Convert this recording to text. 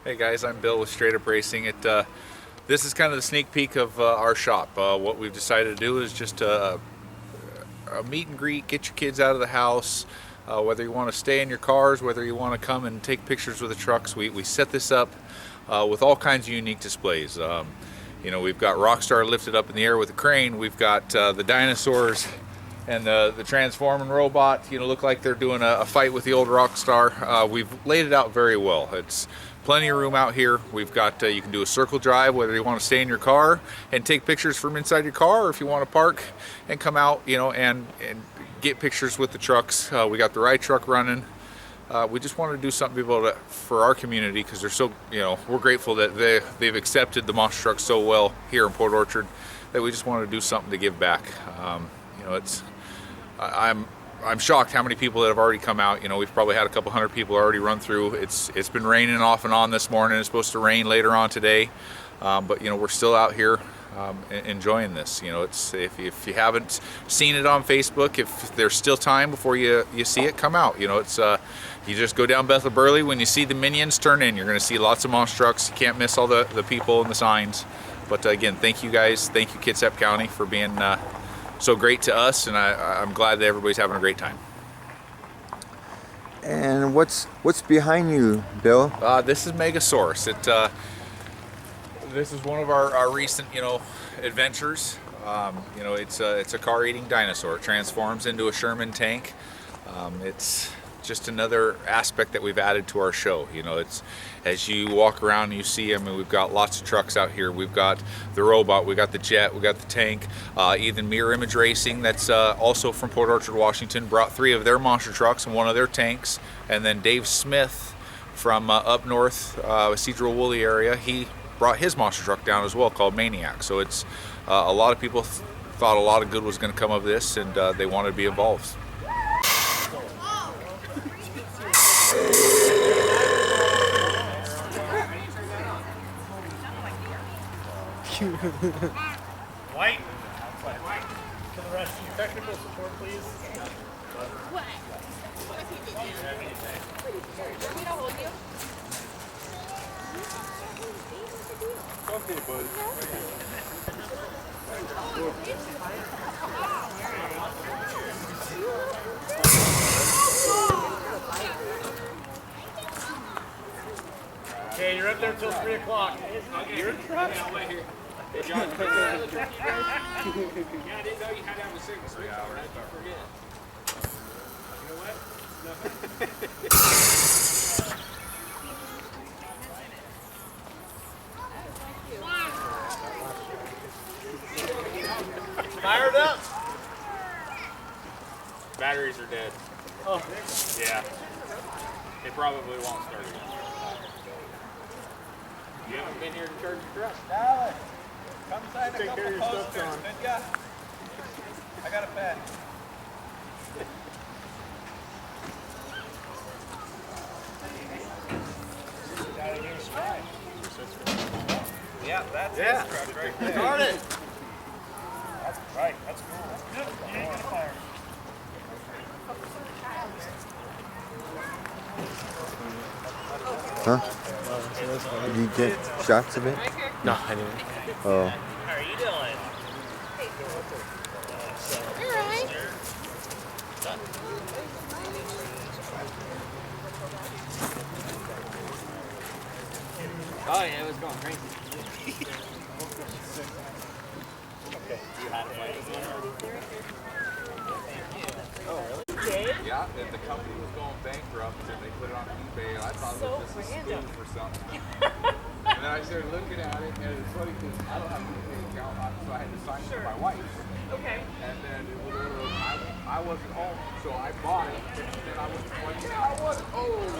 Hey guys, I'm Bill with Straight Up Racing. This is kind of the sneak peek of our shop. What we've decided to do is just a meet and greet, get your kids out of the house, whether you want to stay in your cars, whether you want to come and take pictures with the trucks. We set this up with all kinds of unique displays. We've got Rockstar lifted up in the air with a crane. We've got the dinosaurs and the transforming robot, look like they're doing a fight with the old Rockstar. We've laid it out very well. It's plenty of room out here. We've got, you can do a circle drive, whether you want to stay in your car and take pictures from inside your car, or if you want to park and come out, and get pictures with the trucks. We got the ride truck running. We just wanted to do something for our community, because they're so, we're grateful that they've accepted the monster truck so well here in Port Orchard, that we just wanted to do something to give back. I'm shocked how many people that have already come out. We've probably had a couple hundred people already run through. It's been raining off and on this morning. It's supposed to rain later on today, but we're still out here enjoying this. If you haven't seen it on Facebook, if there's still time before you see it, come out. You just go down Bethel Burley. When you see the Minions turn in, you're going to see lots of monster trucks. You can't miss all the people and the signs. But again, thank you guys. Thank you, Kitsap County, for being so great to us, and I'm glad that everybody's having a great time. And what's behind you, Bill? This is Megasaurus. This is one of our recent, adventures. It's a car-eating dinosaur. It transforms into a Sherman tank. It's just another aspect that we've added to our show. It's, as you walk around and you see, we've got lots of trucks out here. We've got the robot, we got the jet, we got the tank. Even Mirror Image Racing, that's also from Port Orchard, Washington, brought 3 of their monster trucks and 1 of their tanks. And then Dave Smith from up north, Cedro Woolley area, he brought his monster truck down as well, called Maniac. So it's a lot of people thought a lot of good was going to come of this, and they wanted to be involved. White. To the rest of you. Technical support, please. What? Okay, buddy. Okay, you're up there till 3 o'clock. You're in truck. Yeah, I didn't know you had to have a signal, so I forget. You know what? Fired up. Batteries are dead. Oh. Yeah. They probably won't start again. You haven't been here to charge your truck? Alex, come sign a couple posters, could ya? I got a pen. Yeah, that's his truck right there. Darn it! That's right, that's cool. Good, you ain't gonna fire. Huh? Did you get shots of it? No, I didn't. Oh. How are you doing? You're right. Oh yeah, it was going crazy. Yeah, and the company was going bankrupt, and they put it on eBay, and I thought it was just a spoof or something. And then I started looking at it, and it's funny because I don't have an eBay account, so I had to sign it for my wife. Okay. And then it was literally, I wasn't home, so I bought it, and then I was like, yeah, I wasn't home.